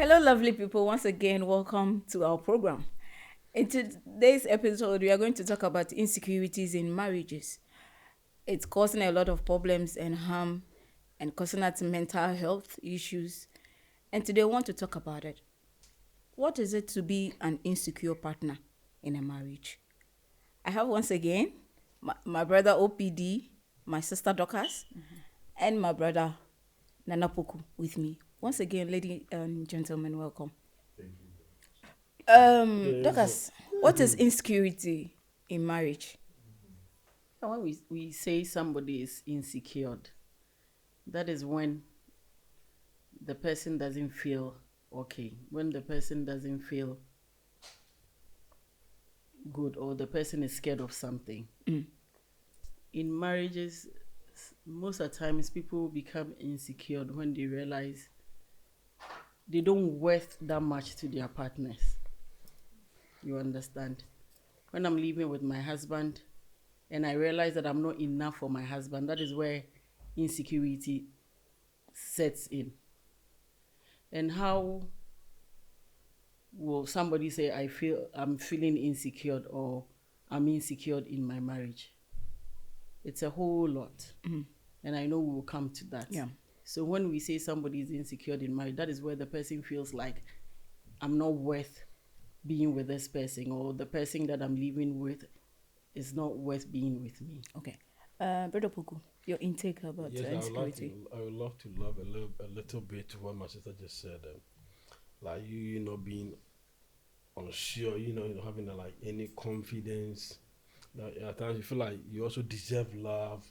Hello, lovely people. Once again, welcome to our program. In today's episode, we are going to talk about insecurities in marriages. It's causing a lot of problems and harm and causing us mental health issues. And today, I want to talk about it. What is it to be an insecure partner in a marriage? I have once again my brother OPD, my sister Dorcas, and my brother Nanapoku with me. Once again, ladies and gentlemen, welcome. Dorcas, what is insecurity in marriage? When we say somebody is insecure, that is when the person doesn't feel okay, when the person doesn't feel good, or the person is scared of something. In marriages, most of the times people become insecure when they realize they don't worth that much to their partners. You understand? When I'm living with my husband and I realize that I'm not enough for my husband, that is where insecurity sets in. And how will somebody say I'm feeling insecure or I'm insecure in my marriage? It's a whole lot. And I know we will come to that. Yeah. So when we say somebody is insecure in marriage, that is where the person feels like I'm not worth being with this person, or the person that I'm living with is not worth being with me. Okay. Brother Puku, your intake about insecurity. I would love to love a little bit to what my sister just said. Like you know, being unsure, having like any confidence. That at times you feel like you also deserve love.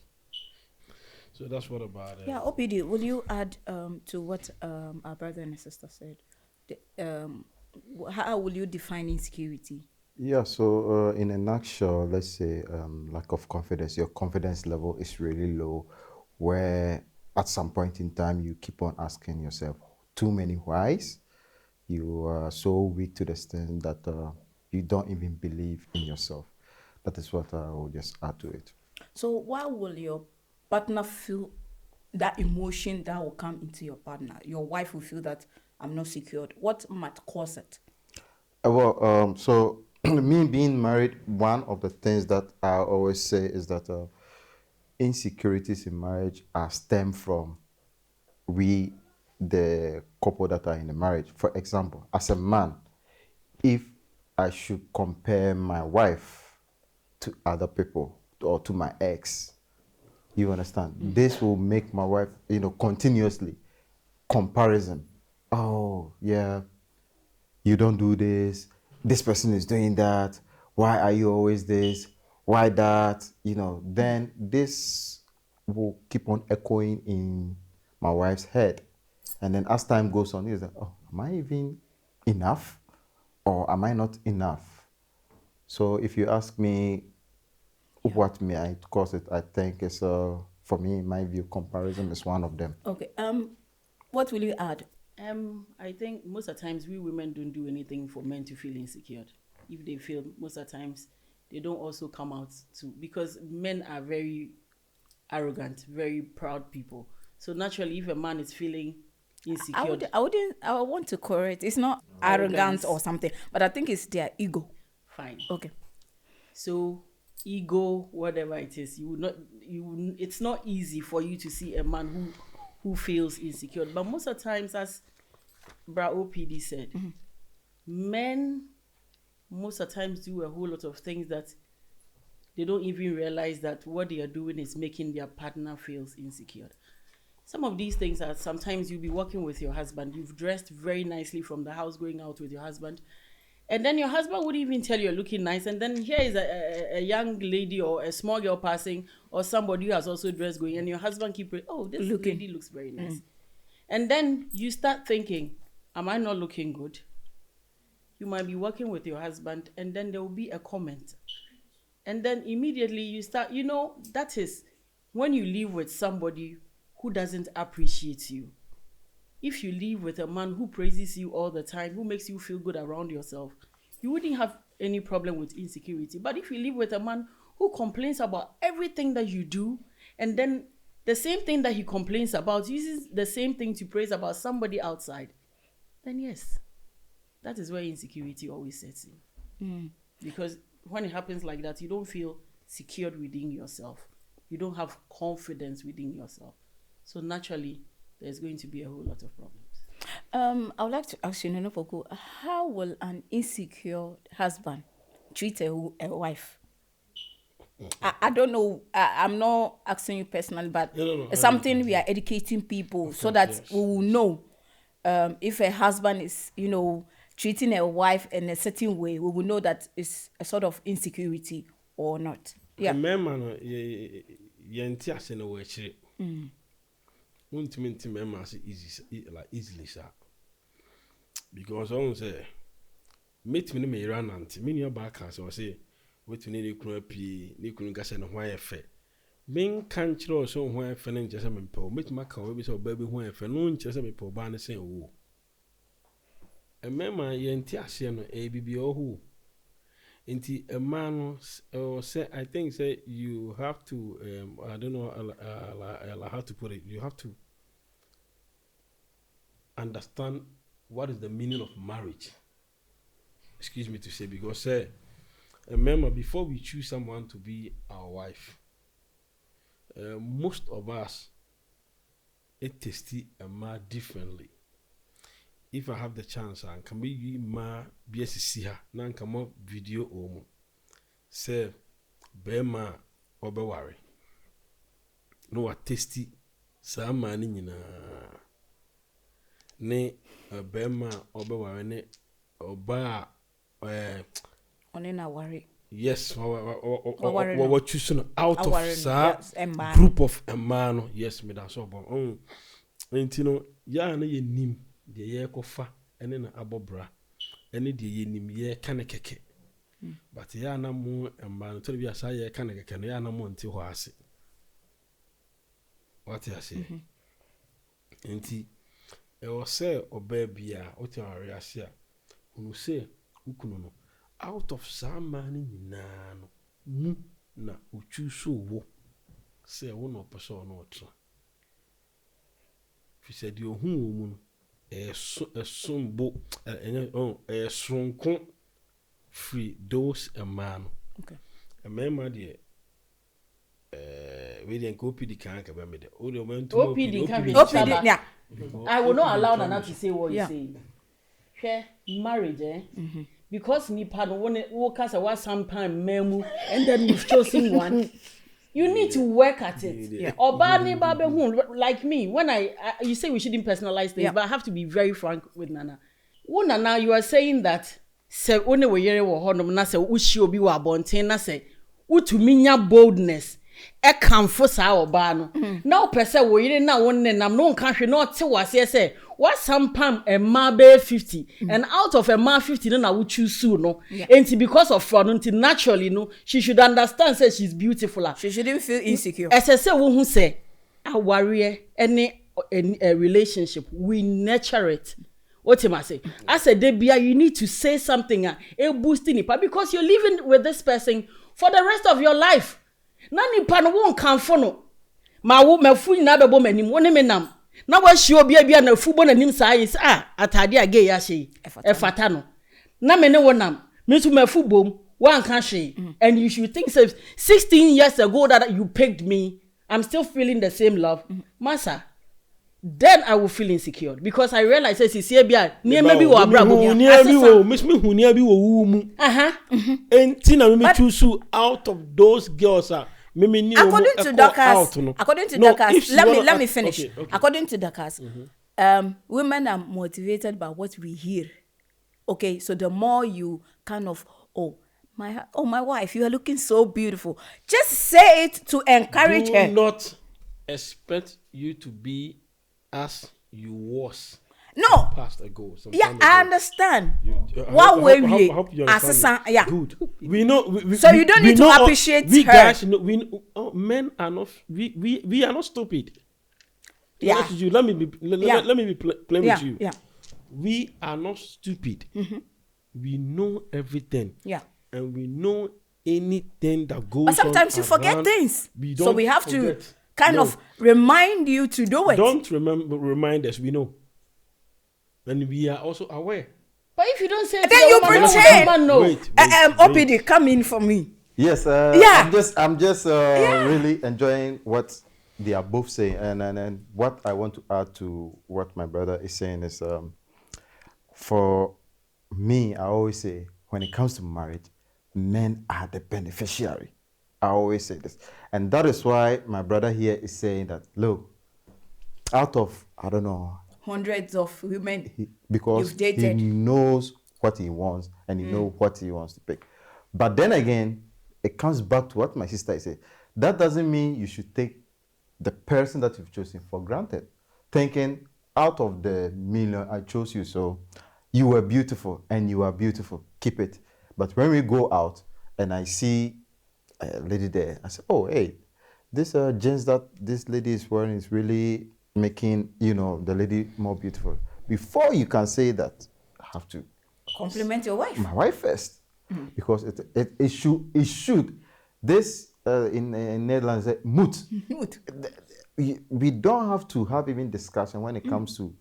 So that's what about it. Yeah, OPD, will you add to what our brother and sister said? How will you define insecurity? Yeah, so in a nutshell, let's say lack of confidence. Your confidence level is really low, where at some point in time you keep on asking yourself too many whys. You are so weak to the extent that you don't even believe in yourself. That is what I will just add to it. So why will your partner feel that emotion that will come into your partner? Your wife will feel that I'm not secured. What might cause it? So me being married, one of the things that I always say is that insecurities in marriage are stem from we, the couple that are in the marriage. For example, as a man, if I should compare my wife to other people or to my ex, you understand? This will make my wife, continuously comparison. Oh, yeah, you don't do this. This person is doing that. Why are you always this? Why that? Then this will keep on echoing in my wife's head. And then as time goes on, it's like, oh, am I even enough? Or am I not enough? So if you ask me what may I cause it, I think it's, for me, in my view, comparison is one of them. Okay. What will you add? I think most of the times we women don't do anything for men to feel insecure. If they feel, most of the times they don't also come out because men are very arrogant, very proud people. So naturally, if a man is feeling insecure, I want to correct. It's not arrogance or something, but I think it's their ego. Fine. Okay. So ego, whatever it is, it's not easy for you to see a man who feels insecure. But most of the times, as Bra OPD said, men most of the times do a whole lot of things that they don't even realize that what they are doing is making their partner feels insecure. Some of these things are sometimes you'll be working with your husband, you've dressed very nicely from the house, going out with your husband, and then your husband wouldn't even tell you're looking nice, and then here is a young lady or a small girl passing, or somebody who has also dressed going, and your husband keep this lady looks very nice. And then you start thinking, am I not looking good? You might be working with your husband, and then there will be a comment. And then immediately you start, that is when you live with somebody who doesn't appreciate you. If you live with a man who praises you all the time, who makes you feel good around yourself, you wouldn't have any problem with insecurity. But if you live with a man who complains about everything that you do, and then the same thing that he complains about uses the same thing to praise about somebody outside, then yes, that is where insecurity always sets in. Because when it happens like that, you don't feel secured within yourself. You don't have confidence within yourself. So naturally, there's going to be a whole lot of problems. I would like to ask you, Nana Poku, how will an insecure husband treat a wife? I don't know. I'm not asking you personally, but No. it's something we are educating people so that yes. we will know if a husband is, treating a wife in a certain way, we will know that it's a sort of insecurity or not. Yeah. Remember, no, yenti ase no wechire. Untimenti member ase easily sir. Because I won't say, meet me me ran anti. Me your back as I say, wait me ni kunu pii, ni kunu gase no hwan efe. Men kan chiro so hwan efe ne nchese me mpo. Meet ma ka we be so baby hwan efe no nchese me po ba ne sen wo. Remember yenti ase no bibi ohu. Inti a man say I think say you have to I don't know how to put it. You have to understand what is the meaning of marriage. Excuse me to say, because say remember before we choose someone to be our wife, most of us tasty a man differently. If I have the chance, I can be ma BSC her, nan come up video omo. Say, Bema or Bewari. No, what tasty, some man in ne Bema or Bewari, ne or bar, On in a worry. yes, what choosing out of sa Yes, group of a man, yes, me that's all. Oh, and you know, ya na ye nim. The year kofa ene na abobra ene de yenim ye kane keke but ya na mu emba no to bi asa ye kane keke no ya na mu nti ho ase what you say enti e o say oba bia o ti are ase a unu say ukunu no out of some man nyina no mu na uchu so wo say wo no person no otra fi said you hu mu no sumbo sronko free those a man. Okay. A member dear we didn't copy the can ka me de o de went to OPD can be OPD, yeah. I will not allow Nana to say what Yeah. you say. Share marriage, because nipa no one walk as a sometime memu and then you've chosen one. You need to work at it. Yeah. Oba ni babe hu, like me, when you say we shouldn't personalize things, Yeah. but I have to be very frank with Nana. Wo Nana, you are saying that se one we yere wo honom na se ushi obi wa abonten na se utumi nya boldness e kamfo sa oba no. Na o pese wo yere na won nenam no nka hwe na o te wase se what some pam a ma be 50 and out of a ma 50 no na wo choose no. Yeah. And because of fraud until naturally no she should understand say she's beautiful. She shouldn't feel insecure. Say wo hu say a warrior any a relationship we nurture it. What am I say? I said Debia, you need to say something boosting it because you're living with this person for the rest of your life. Nani pan won't come for no. Ma wo me fu na be bo manim woni me nam. Na wa hye obi bia na fu bo nanim sa yi atade age ya hye. E fata no. Na me ne wonam. Me tu me fu bom wan kan hye. And you should think 16 years ago that you picked me, I'm still feeling the same love. Masa, then I will feel insecure because I realize say see bia near maybe wo abrabo me hunia bi wo mu enti na me choose out of those girls According to Dakas, let me finish. Okay. According to Dakas, women are motivated by what we hear. Okay, so the more you kind of my wife, you are looking so beautiful. Just say it to encourage her. Do not expect you to be as you was. No. Past ago. Yeah, I understand. What way we you yeah. Good. We know. So you don't need to appreciate we her. Guys, men are not. We are not stupid. Yeah. Let me be plain with you. Yeah. We are not stupid. We know everything. Yeah. And we know anything that goes on. But sometimes you forget around, things. So we have forget. to kind of remind you to do it. Don't remind us. We know. and we are also aware. But if you don't say it, Then to you the woman, pretend. how will the woman know? Wait. OPD, come in for me. Yes, Yeah. I'm just really enjoying what they are both saying, and what I want to add to what my brother is saying is, for me, I always say when it comes to marriage, men are the beneficiary. I always say this, and that is why my brother here is saying that. Look, out of I don't know, Hundreds of women. because You've dated. he knows what he wants and he knows what he wants to pick. But then again, it comes back to what my sister said. That doesn't mean you should take the person that you've chosen for granted, thinking out of the million I chose you, so you were beautiful and you are beautiful, keep it. But when we go out and I see a lady there, I say, oh hey, this jeans that this lady is wearing is really making the lady more beautiful. Before you can say that, I have to Compliment your wife. my wife first, because it should. This in Netherlands, moed. Mood. We don't have to have even discussion when it comes to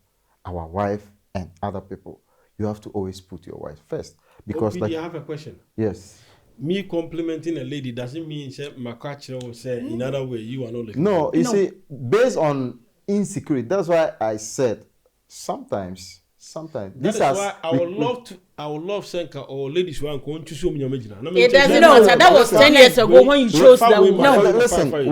our wife and other people. You have to always put your wife first, because OPD, I have a question. yes, Me complimenting a lady doesn't mean say my culture will say in other way you are not looking. no, you No. see, based on insecurity, that's why I said sometimes That this is why I would love Senka or ladies who are going to show me your imagine. It doesn't No. matter. That was 10 years ago when you chose that woman. No. listen, Fine.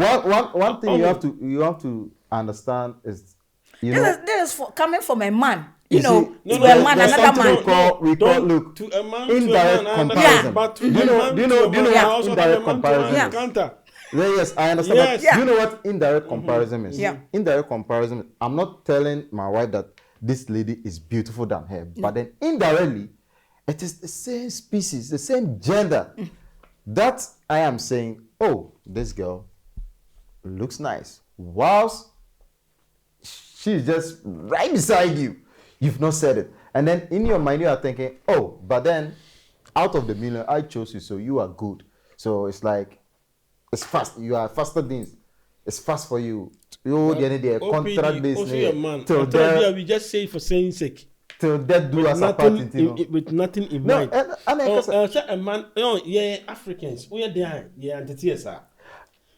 one thing you have to understand is, This is for, coming from a man. You You know, see, to a man, there's another something man. we call look, to a man, indirect to a man, comparison. but to Do you a know- man, do you to know- a do you know man, what I also have a indirect man to a comparison man is? counter. Yes, I understand. Yes. But Yeah. you know what indirect comparison is? Yeah. Indirect comparison. I'm not telling my wife that this lady is beautiful than her, but then indirectly, it is the same species, the same gender. That I am saying, oh, this girl looks nice. Whilst she's just right beside you. You've not said it. And then in your mind, you are thinking, oh, but then out of the million, I chose you, so you are good. So it's like, it's fast. You are faster things. It's fast for you. You the end of the contract this also a man. till After that, death, we just say it for saying sake. till death do With us apart. with nothing in No, mind. and Say a man, yeah, Africans, we are there, yeah, and the sir.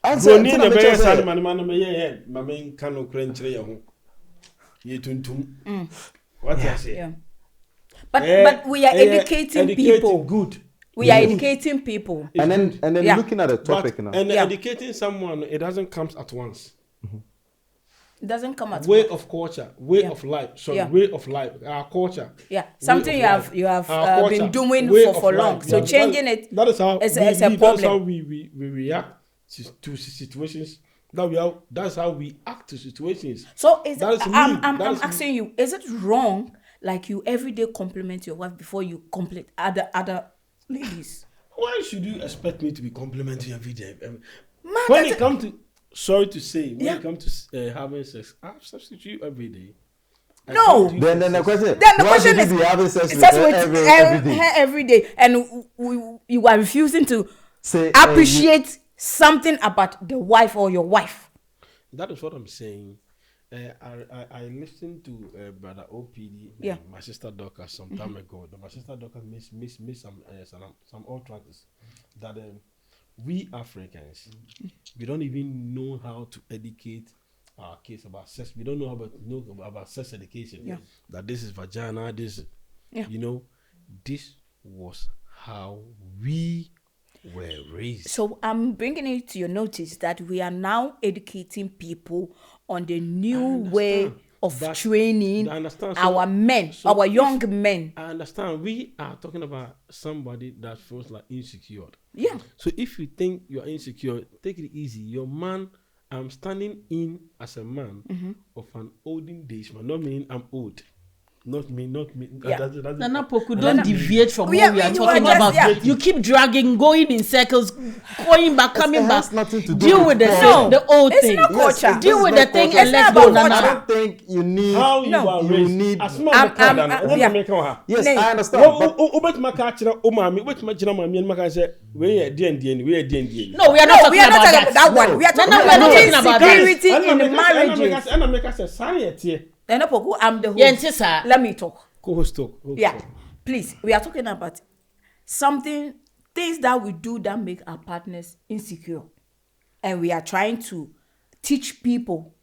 and Bruni the so very say, sad man, yeah, my main cano crunch, ye tuntum. What I say? Yeah. But we are educating people. Good. We are educating people. It's and good. then Yeah. looking at the But, topic now. and Yeah. educating someone, it doesn't come at once. It doesn't come at Way of culture, way Yeah. of life. So Yeah. way of life, our culture. Yeah, something Way of you have life. Our culture, been doing way for of long. life. So Yeah. changing it That is how is we, a that's how problem. we react to situations. That's how we act to situations. So That is me. I'm That is me. asking you, is it wrong? Like you every day compliment your wife before you compliment other ladies? Why should you expect me to be complimenting every day? Man, When that's it comes to, sorry to say, when Yeah. it comes to having sex, I substitute every day. I No. can't do Then sex. the question, Then the why question should you is, be having sex with sex her with every day? her every day, and you are refusing to Say, appreciate something about the wife or your wife. That is what I'm saying. I listened to brother OPD, Yeah. my sister Dorcas some time ago. My sister Dorcas made some old tracks that we Africans we don't even know how to educate our kids about sex. We don't know about sex education. Yeah. That this is vagina. This, Yeah. this was how we were raised. So I'm bringing it to your notice that we are now educating people on the new way of But training I understand. So- our men, so our if- young men. I understand. We are talking about somebody that feels like insecure. Yeah. So if you think you are insecure, take it easy. Your man, I'm standing in as a man of an olden days man. Not meaning I'm old. Not me. Yeah. Nana Poku, don't deviate from Yeah, what we are you talking are just- about. yeah. You keep dragging, going in circles, going back, coming It back. has nothing to do Deal with the culture. the old It's thing. not culture. Deal this with is the not thing culture. and It's let's not go, about I Nana. don't think you need. How you No. are You raised. need- As man, yeah. Yes, Nay. I understand. But Ubet maka o mami, ubet machina mami and maka say we are DND, we are DND. No, we are No, not we talking are not about talking about that that. one. We are talking no, about we're not talking about that. insecurity in the marriages. And I make us a sign yet here. And I'm the host. Yeah, it's sir. Let me talk. Co-host talk. Yeah, please. We are talking about things that we do that make our partners insecure, and we are trying to teach people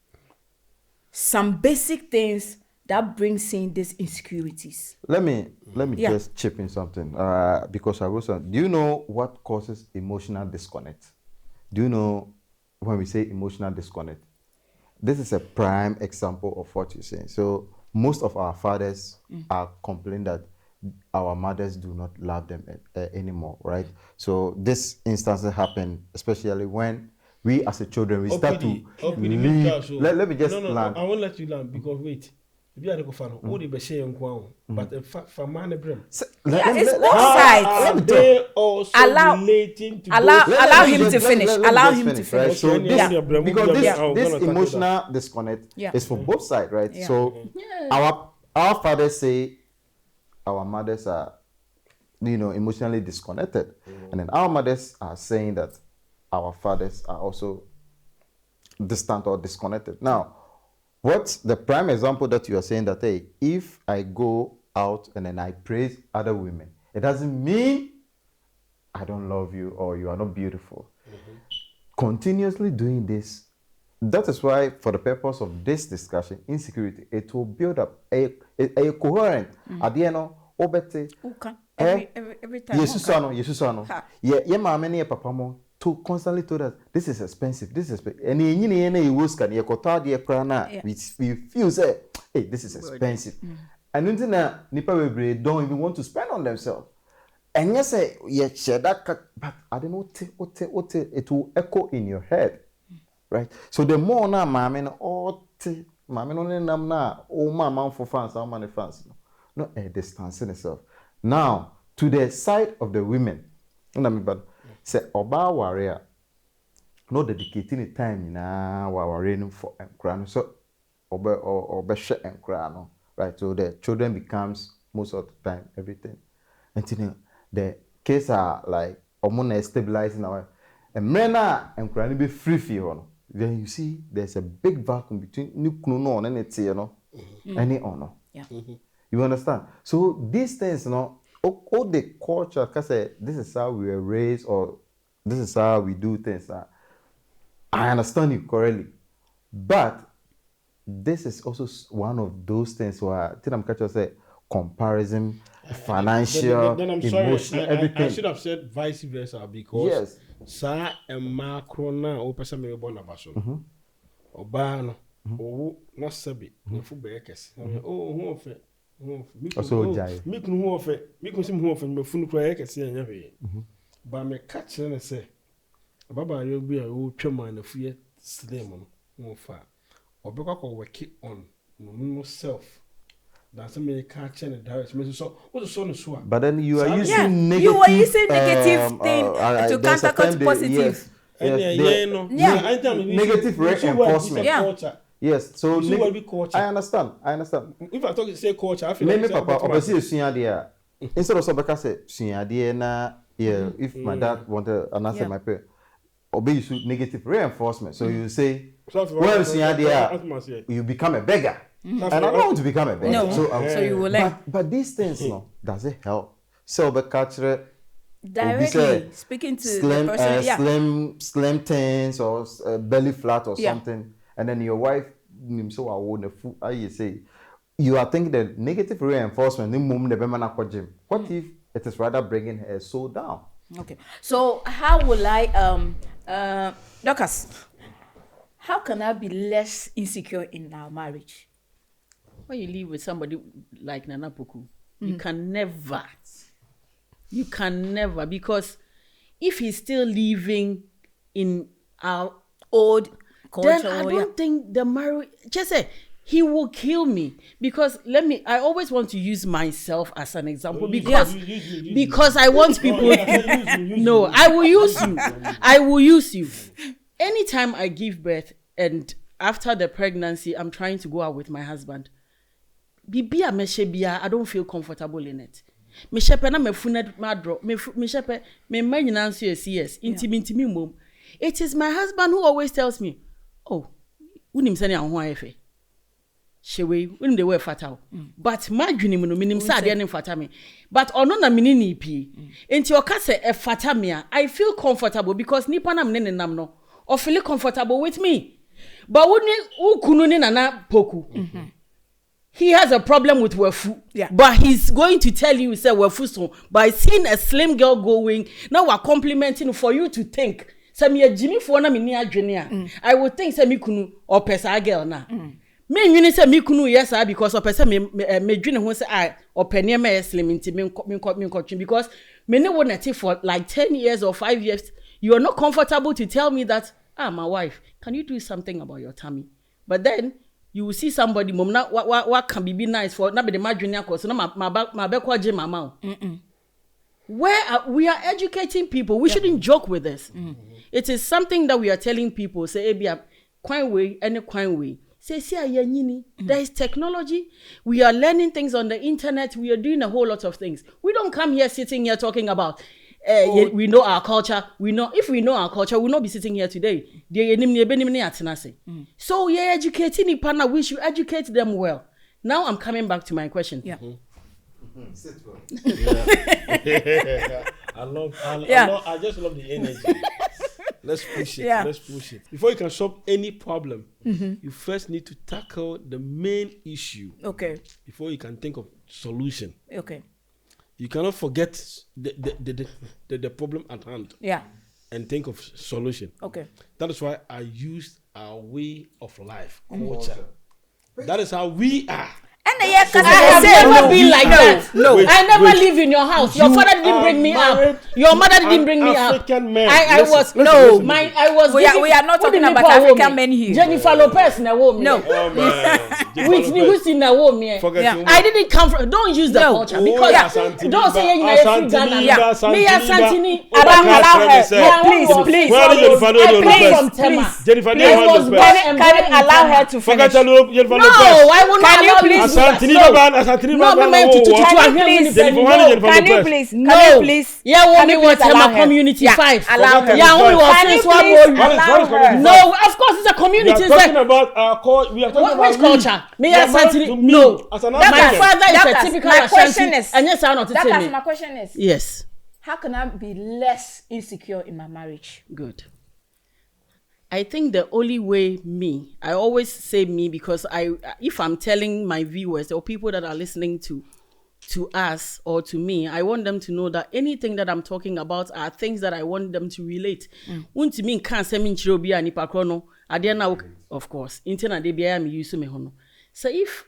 some basic things that brings in these insecurities. Let me Yeah. just chip in something because I wrote something. Do you know what causes emotional disconnect? Do you know when we say emotional disconnect? This is a prime example of what you're saying. So most of our fathers are complaining that our mothers do not love them anymore, right? So this instances happen especially when we as a children we start to leave. Let me just land. I won't let you land because wait. If you are the fan, all the beshare and go, but for man brim. It's both sides. They also Allow- relating to allow both him sides. to finish. Allow him to Right? finish. So Yeah. because Yeah. this I'm gonna emotional disconnect Yeah. is for both sides, right? Yeah. So our fathers say our mothers are, emotionally disconnected, and then our mothers are saying that our fathers are also distant or disconnected. Now, what's the prime example that you are saying that, hey, if I go out and then I praise other women, it doesn't mean I don't love you or you are not beautiful. Continuously doing this, that is why, for the purpose of this discussion, insecurity, it will build up a coherent. At the end of obete, Okay. Every time. Yesu ano. Ha. Yeah, mama ne papa mo to constantly told us this is expensive, this is expensive. And you was can you kota de krana. Yeah. We feel say, hey, this is expensive. And then nipa we don't even want to spend on themselves. And yes, you share that, but I don't know what it will echo in your head, right? So the more na mama no nam na mama for fans, how many fans no distancing itself. Now to the side of the women, say oba warrior no dedicating the time na warrior for enkra so oba share enkra no, right? So the children becomes most of the time everything. And the case are like hormone stabilizing our and men and crying be free on. Then you see there's a big vacuum between no and it's any honor. Yeah. You understand? So these things, all the culture, because this is how we were raised or this is how we do things. I understand you correctly, but this is also one of those things where I'm catching say comparison, financial, then I'm emotional, sorry. everything. I should have said vice versa because Yes. sa and macro na o pesa me born abaso. Oba no o na sabi no fu be kese. Oh hu ofe. Also jai. Me kun hu ofe. Me kun sim hu ofe me funu kra kese anya hwe. Ba me catch na say baba yo bi a o twema na fu ye slim no hu fa. Obekwa ko work on no self. That's a me catch and direct me so what the son so. But then you are using Yeah, negative. you were using negative thing to there's a countercut term positive. Negative reinforcement. Yeah. Yes, so You see what we culture. I understand. If I talk say culture, I feel Maybe like papa obesi sunyade instead of somebody say sunyade na yeah if my dad wanted an answer my parent obey you nego reinforcement. So you say well sunyade you become a beggar. And I don't want to become a beggar. No. So you will learn. But these things does it help? So the culture Directly speaking to slim, the person. Yeah. slim things or belly flat or Yeah. something, and then your wife, so I want the food. You say, you are thinking that negative reinforcement. What if it is rather bringing her soul down? Okay. So how will I Dorcas, how can I be less insecure in our marriage? When you live with somebody like Nana Poku, you can never, because if he's still living in our Old culture. then I don't think the marriage, just say, he will kill me. Because I always want to use myself as an example because I want people no, I will use you. Anytime I give birth and after the pregnancy, I'm trying to go out with my husband. I don't feel comfortable in it. Me shepe na me funed madro. Me shepe me nyina nso yes. Intimi mom. It is my husband who always tells me, "Oh, unim se na ho ayefe." shewe when they were fatal. But my dream no minim sa de fata me. But ono na mini ni pi. Enti oka se e fata me a, I feel comfortable because nipa na me nam no. Or feel comfortable with me. But when you kunu ni nana poku. He has a problem with wefu. Yeah. But he's going to tell you say wefu so by seeing a slim girl going, now we're complimenting for you to think. Say me a Jimmy for na me ni adwene I would think say me kunu or pesa girl na. Me nwini say me kunu yes because or pesa me dwene ho say I or penny me slim nti me because me ne won at for like 10 years or 5 years. You are not comfortable to tell me that my wife, can you do something about your tummy? But then you will see somebody mom na what can be nice for na be the margin course no my back gym mama. Where we are educating people, we shouldn't joke with this. It is something that we are telling people say ebia kwan way any kwan way. Say there is technology. We are learning things on the internet. We are doing a whole lot of things. We don't come here sitting here talking about we know our culture. We know if we know our culture, we'll not be sitting here today. So yeah, educating the partner, we should educate them well. Now I'm coming back to my question. Yeah. I just love the energy. Let's push it. Yeah. Let's push it. Before you can solve any problem, you first need to tackle the main issue. Okay. Before you can think of solution. Okay. You cannot forget the problem at hand. Yeah. And think of solution. Okay. That is why I used our way of life, culture. That is how we are. And I have never been like that. No. I never live in your house. Your father didn't bring me up. Your mother didn't bring me up. African man. I was We are not talking about African men here. Jennifer Lopez na wo me. No. Oh man. Whitney Houston na wo me. Yeah. I didn't come from. Don't use the culture because don't say you know Ghana. Me ya Santini. Allow her. Please. Jennifer, Can you allow her to finish? No, I will not allow you to. Asantini No. Baba, Asantini No, Baba. me to Can you please? Yeah, Can we you want please allow to her? community Yeah, 5. allow her. Yeah, we want Can you to swap please more. allow her? No, of course it's a We community. are It's talking like about our culture. We are talking about which culture? Me We are and married Santini. to me No. as an My African. father is Doctors, a typical my question Ashanti. is- And yes, I know to tell That's me. my question is. Yes. How can I be less insecure in my marriage? Good. I think the only way I always say me because if I'm telling my viewers or people that are listening to us or to me, I want them to know that anything that I'm talking about are things that I want them to relate. Unti me can't say me nchiro bi ani pakrono. Adiana of course. Internet de bia me use me hono. So if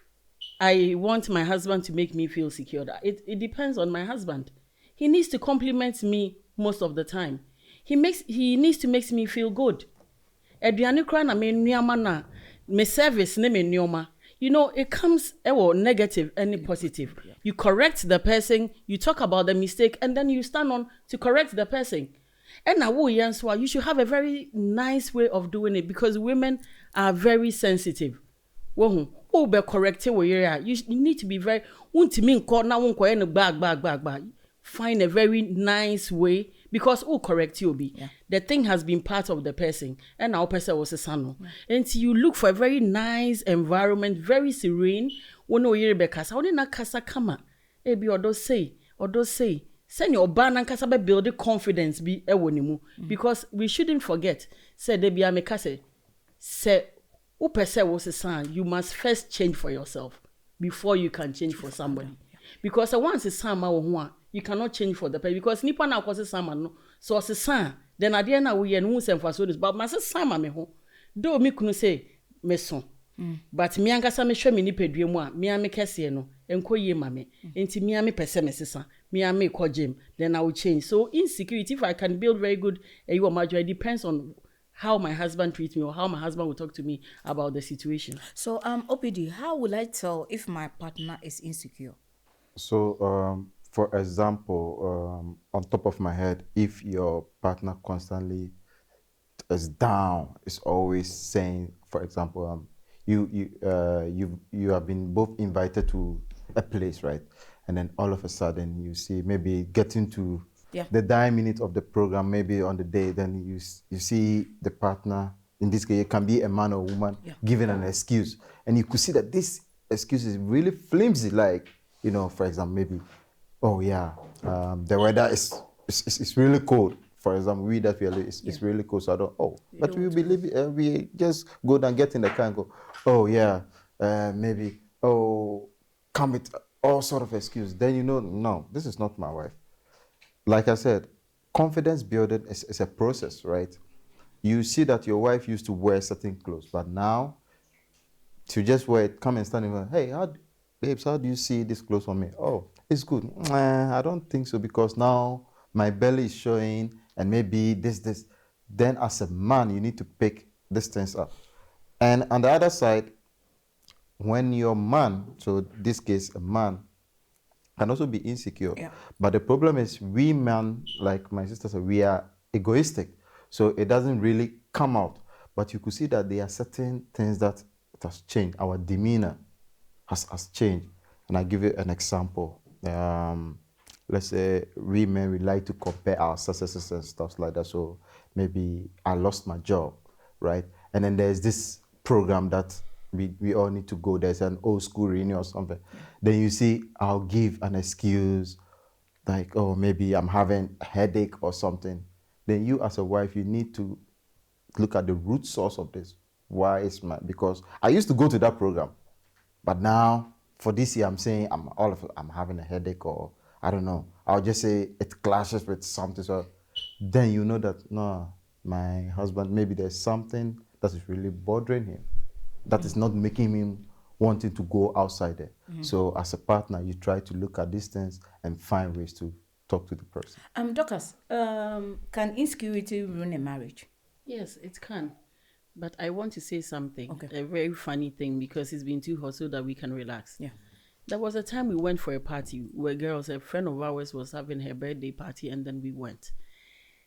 I want my husband to make me feel secure, it depends on my husband. He needs to compliment me most of the time. He needs to make me feel good. Eduane kra na me nnuama na me service ne me nnuama. You know, it comes negative and positive. You correct the person, you talk about the mistake, and then you stand on to correct the person. And now you should have a very nice way of doing it because women are very sensitive. Be corrected you need to be very find a very nice way because correct you be. Yeah. The thing has been part of the person and our person was a son. And you look for a very nice environment, very serene. Kama. Ebi odo say send your ban and kasa build the confidence be because we shouldn't forget say debi ameka say upese was a son, you must first change for yourself before you can change for somebody. Because once a son you cannot change for the person because nipa na kwose sama no so se san then ade na we yen hu semfa so this but ma se sama me ho do me kunu say me so but me ankasa me hwe me nipadua mu a me ame kese no enko yie ma me enti me ame pese me sesa me ame ko gym then I will change. So insecurity, if I can build very good it depends on how my husband treats me or how my husband will talk to me about the situation. So OPD, how will I tell if my partner is insecure? So for example, on top of my head, if your partner constantly is down, is always saying, for example, you have been both invited to a place, right? And then all of a sudden you see maybe getting to the dying minute of the program, maybe on the day, then you see the partner, in this case, it can be a man or woman, giving an excuse. And you could see that this excuse is really flimsy. Like, for example, maybe, oh yeah, the weather is really cold. For example, we that feel it's really cold, so I don't. Oh, but we believe we just go down, get in the car, and go. Oh yeah, maybe. Oh, come with all sort of excuse. Then no, this is not my wife. Like I said, confidence building is a process, right? You see that your wife used to wear certain clothes, but now to just wear it, come and stand and go, hey, babes, how do you see this clothes on me? Oh, it's good. I don't think so because now my belly is showing and maybe this. Then as a man, you need to pick these things up. And on the other side, when your man, so this case, a man, can also be insecure. Yeah. But the problem is we men, like my sister said, we are egoistic. So it doesn't really come out. But you could see that there are certain things that has changed. Our demeanor has changed. And I'll give you an example. Let's say we men, we like to compare our successes and stuff like that. So maybe I lost my job, right? And then there's this program that we all need to go. There's an old school reunion or something. Then you see, I'll give an excuse like, oh, maybe I'm having a headache or something. Then you as a wife, you need to look at the root source of this. Why is because I used to go to that program, but now for this year, I'm saying I'm having a headache or I don't know. I'll just say it clashes with something. So then you know that no, my husband, maybe there's something that is really bothering him, that is not making him wanting to go outside there. So as a partner, you try to look at these things and find ways to talk to the person. Dorcas, can insecurity ruin a marriage? Yes, it can. But I want to say something, Okay. a very funny thing, because it's been too hot so that we can relax. Yeah. There was a time we went for a party where girls, a friend of ours was having her birthday party, and then we went.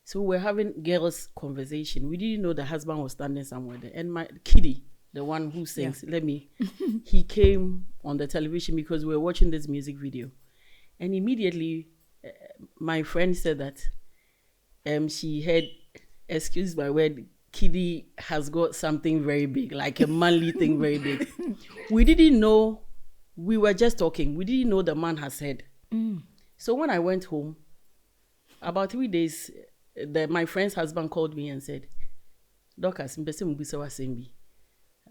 So we're having girls' conversation. We didn't know the husband was standing somewhere there. And my kiddie, the one who sings, he came on the television because we were watching this music video. And immediately, my friend said that she had, excuse my word, kiddie has got something very big, like a manly thing very big. We didn't know, we were just talking. We didn't know the man has said. So when I went home, about 3 days, my friend's husband called me and said, Docas,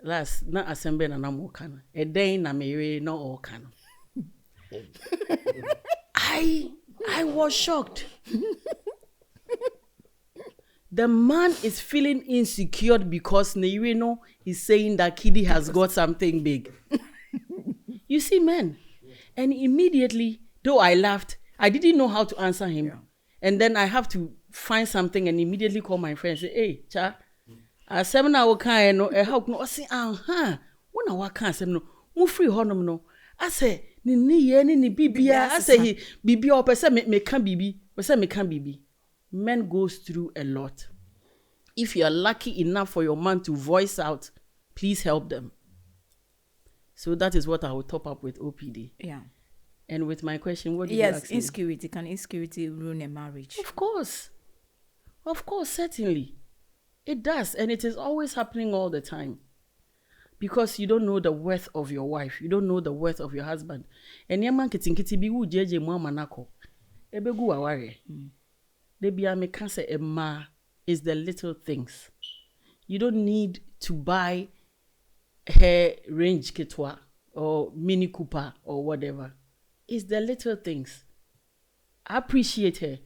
last na assembly na namo kana. A day na mere no all kana. I was shocked. The man is feeling insecure because Neirino is saying that Kidi has got something big. You see, men. And immediately, though I laughed, I didn't know how to answer him. Yeah. And then I have to find something and immediately call my friend and say, hey, cha, seminar will kind no, help no, I say, when I walk can't no, move free honum no. I say, ni bibia, I say, he bibi or person me can bibi, person me can bibi. Men goes through a lot. If you are lucky enough for your man to voice out, please help them. So that is what I will top up with OPD. Yeah. And with my question, what do you ask me? Insecurity. Can insecurity ruin a marriage? Of course, certainly. It does, and it is always happening all the time. Because you don't know the worth of your wife. You don't know the worth of your husband. And your man kiti bi wu jeje mu amanako. Ebegu aware. Debia me can say Emma is the little things. You don't need to buy her Range Kitwa or Mini Cooper or whatever. It's the little things. I appreciate her.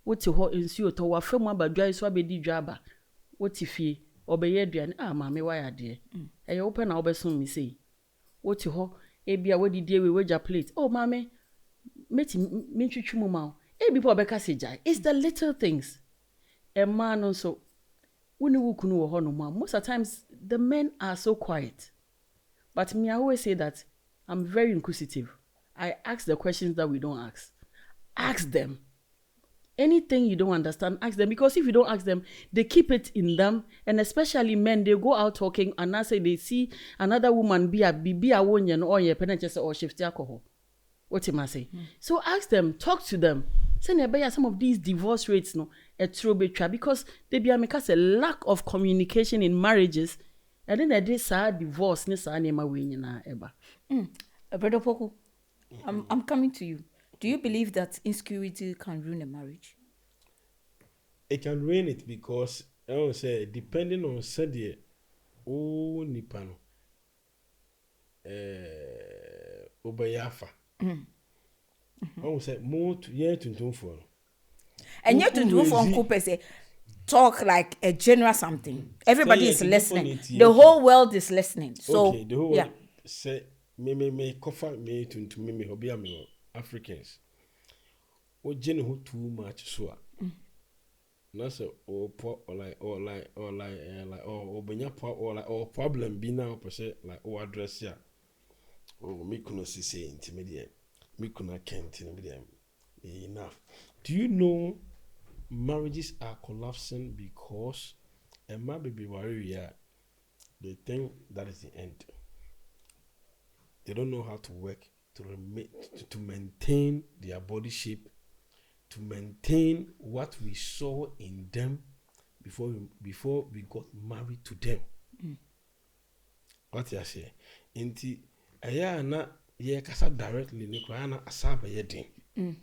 What to her in suit or a film about dry swabby draba. What if ye obey Adrian? Mammy, why are dear? I open our best me say. What to her? Ebia, what did you with your plate? Oh, mammy, met chumumau. It's the little things. A man also, when you kunu honor, most of the times the men are so quiet. But me, I always say that I'm very inquisitive. I ask the questions that we don't ask. Ask them. Anything you don't understand, ask them. Because if you don't ask them, they keep it in them. And especially men, they go out talking and I say they see another woman be a wonyan or a penetrance or shift alcohol. What am I say? So ask them, talk to them. Send some of these divorce rates no a true because they be because a lack of communication in marriages and then this divorce ne sa nema we nyina eba. Brother Poku, I'm coming to you. Do you believe that insecurity can ruin a marriage? It can ruin it because I don't say depending on Sadie, oh Nipano, Obayafa. I don't say more to year to for. And yet to do for Uncle say talk like a general something. Everybody is listening. The whole world is listening. So okay, the whole world say me cover me to me hobby me Africans. O Jenny who too much so. That's or benya or problem be now per se like or address ya. Oh, me kuno say intermediate. Me kuna kent enough. Do you know marriages are collapsing because a man baby warrior they think that is the end. They don't know how to work to maintain their body shape, to maintain what we saw in them before we got married to them. What you say? Inti aya na ye kasa directly ni kwa na asaba ye din.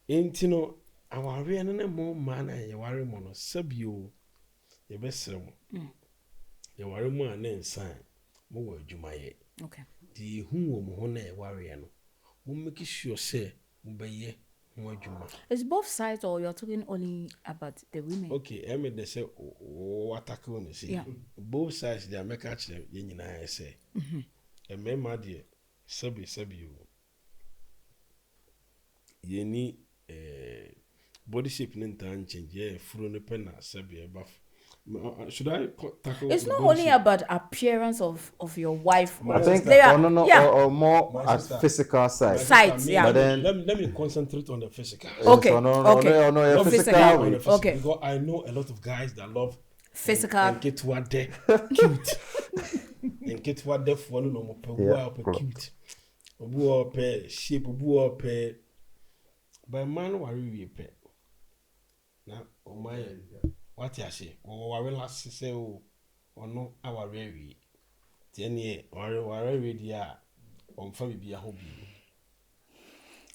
Inti no aware na mo man ye ware mo no sabio ye besere mo. Ye ware mo an ensan mo wa adwuma ye. okay. Di hu wo mo ho na ye ware no. Mo make sure say mo be ye ho adwuma. It's both sides, or you're talking only about the women? Okay, I mean they say attack on see. Yeah. Both sides they make actually ye nyina say. E mema de sabi you. Ye ni body shape ntan change ye furo ne pen na sabi e baf. Should I tackle It's the not body only shape? about appearance of your wife. I think They are, or more My at sister. physical side. Sides, Me, yeah. But then let me concentrate on the physical. Okay, no, Not physical physical. on way. the physical Okay. because I know a lot of guys that love Physical. and get what they cute. And get what they for no more cute. Obu pe shape obu pe by man worry we pe. Na o my what ya say? O worry last say o no our we. Tiene worry we dia on fa bibia ho bi.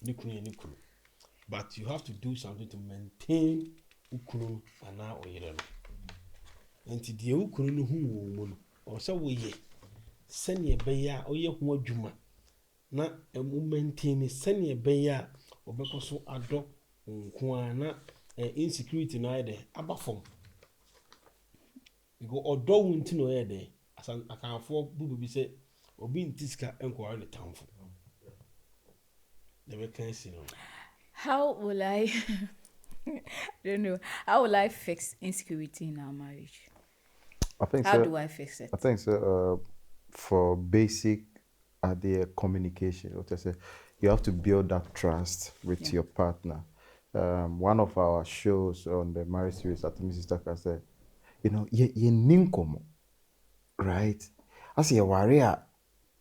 Nikunu. But you have to do something to maintain ukunu ana oyere no. Enti die ukunu no hu wo mu no. O se wo ye. Sane be ya oye ho adwuma. Na emu maintain sane be ya obekoso ado nko ana insecurity na ide abafom. Because odo wunti no ide asan akanfo bubu bi se obi ntiska enko are ne tamfo. The vacancy no. How will I? I don't know. How will I fix insecurity in our marriage? I think How so. do I fix it? I think so. For basic idea communication, what I say, you have to build that trust with your partner. One of our shows on the marriage series at Mrs. Tucker said, ye ninkomo, right? I say, warrior,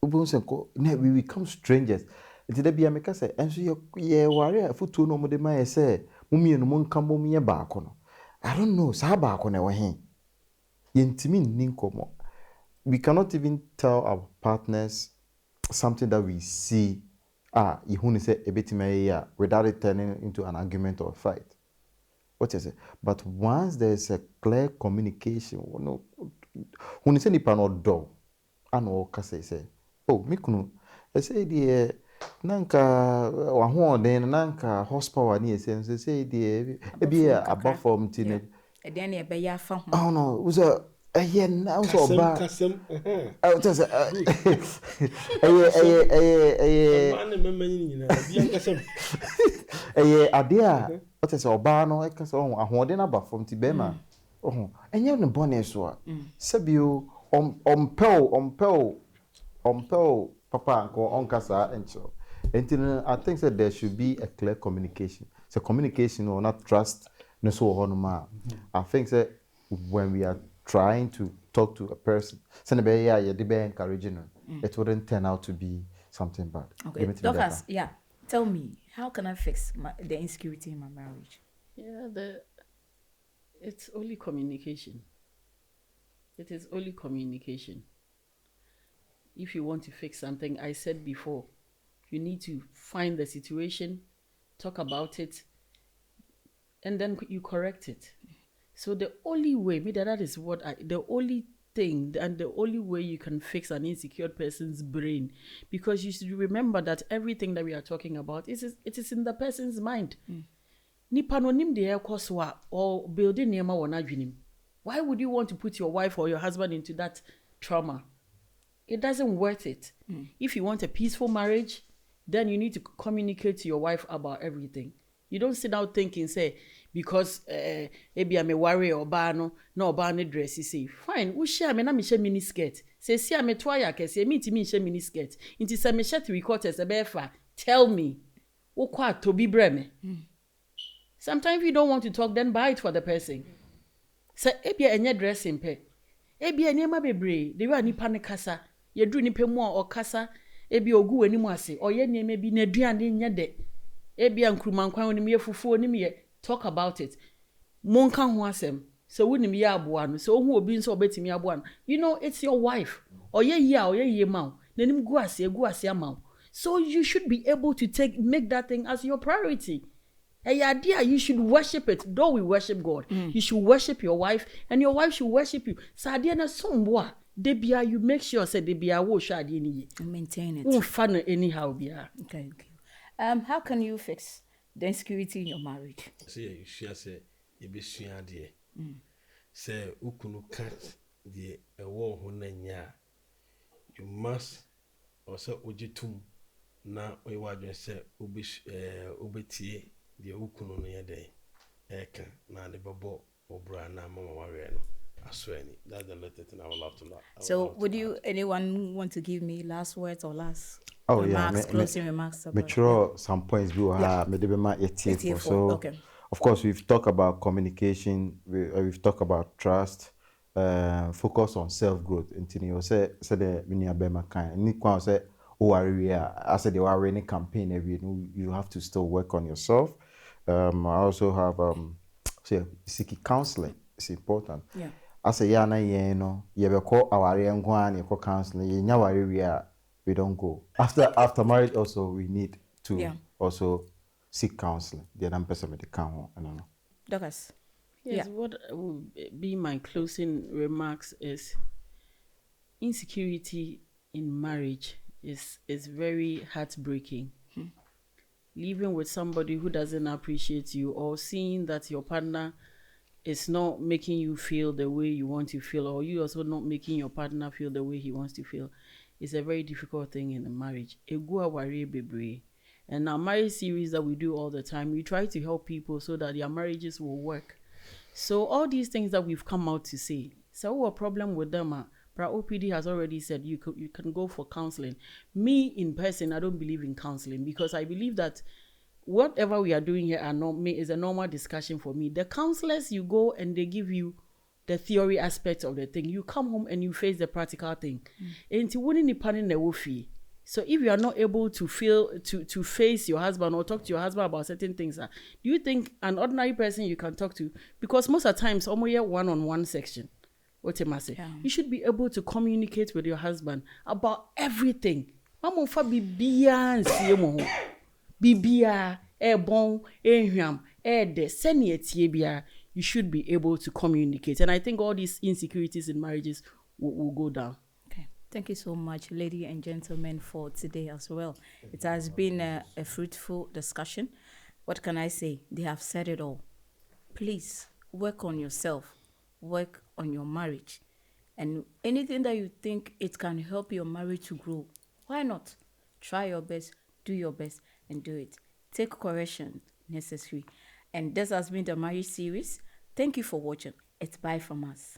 we become strangers. Nti da bia meka say enso ye ware afutuo no mo de ma ye say mumienu mo nka mo ye baako no. I don't know saa baako na we he ye ntimi nni nkomo. We cannot even tell our partners something that we see you who say ebetima ya without it turning into an argument or a fight. What is it? But once there is a clear communication, when you say nipa no do and o ka say oh me kunu say the nanka wahoɔden nanka horsepower ni ese so say the ebi above from teenage E dey na be ya fa ho. oh no was a na so oba Kasem just man memani nyina bia kasem ade a what is oba no e kasa oh ahoɔden aba from ti be ma oh enye no bone so a sabio ompel papa ko onkasa encho. And I think that there should be a clear communication. So communication or not trust no so honoma. I think that when we are trying to talk to a person, encouraging it wouldn't turn out to be something bad. Okay, Doctors, tell me, how can I fix the insecurity in my marriage? Yeah, it's only communication. It is only communication. if you want to fix something, I said before, you need to find the situation, talk about it, and then you correct it. So the only way, that is what the only thing and the only way you can fix an insecure person's brain, because you should remember that everything that we are talking about it is in the person's mind. Nipa no nim de ekoswa or building nema wona dwenim. Why would you want to put your wife or your husband into that trauma? It doesn't worth it. If you want a peaceful marriage, then you need to communicate to your wife about everything. You don't sit down thinking, say, because maybe I'm a warrior or no dress. You say, fine, we share me na me share mini skirt. Say, see, I'm a toya ke say me to me share mini skirt. Inti say me share 3/4 a befa. Tell me, kwa to be breme. Sometimes if you don't want to talk, then buy it for the person. Say, ebi enye dressing pe. Ebi enema bebre. They were nipa ne kasa. Ye dru nipa mu or kasa. Ebi ogu weni mu ase. Or ye ne maybe ne duane nye de. Ebi ankruma nkwan oni me fufu oni me. Talk about it. Monka ho asem. So we nim ye aboa no. So hu obi nso obetimi aboa no. You know, it's your wife. Or ye ye ma. Nanim gu ase ama. So you should be able to make that thing as your priority. Hey, idea, you should worship it. Though we worship God, you should worship your wife, and your wife should worship you. So idea na someboa. Debia, you make sure say debia wo sha ade ni. Maintain it. Won fa no anyhow bia. Okay. How can you fix the insecurity in your marriage? See, you share say you be sua de. Say ukunu cat the ewo ho na nya. You must also ojitum na oyiwadwen say obetie the ukunu no yede eka na the babo obra na mama ware no asweni. That's the little thing I would love to know. So would anyone want to give me last words or last closing remarks about sure some points we have me debema 84. So okay. Of course we've talked about communication, we've talked about trust, focus on self-growth. Until you say the mini abema kind ni kwa say I said the warning campaign every you have to still work on yourself. I also have seeking counseling. It's important. Yeah. I say you be call our young you call counseling. We don't go after marriage. Also, we need to also seek counseling. The other person with the count. I don't know. Douglas. Yes. What will be my closing remarks is insecurity in marriage is very heartbreaking. Living with somebody who doesn't appreciate you, or seeing that your partner is not making you feel the way you want to feel, or you also not making your partner feel the way he wants to feel, is a very difficult thing in a marriage. And our marriage series that we do all the time, we try to help people so that their marriages will work. So all these things that we've come out to say, so a problem with them Brew OPD has already said you can go for counseling. Me, in person, I don't believe in counseling, because I believe that whatever we are doing here is a normal discussion for me. The counselors, you go and they give you the theory aspect of the thing. You come home and you face the practical thing. So if you are not able to face your husband or talk to your husband about certain things, do you think an ordinary person you can talk to? Because most of the times, almost one-on-one section. You should be able to communicate with your husband about everything. You should be able to communicate. And I think all these insecurities in marriages will go down. Okay. Thank you so much, ladies and gentlemen, for today as well. It has been a fruitful discussion. What can I say? They have said it all. Please work on yourself. Work on your marriage, and anything that you think it can help your marriage to grow, why not? Try your best, do your best, and do it. Take correction necessary. And this has been the marriage series. Thank you for watching. It's bye from us.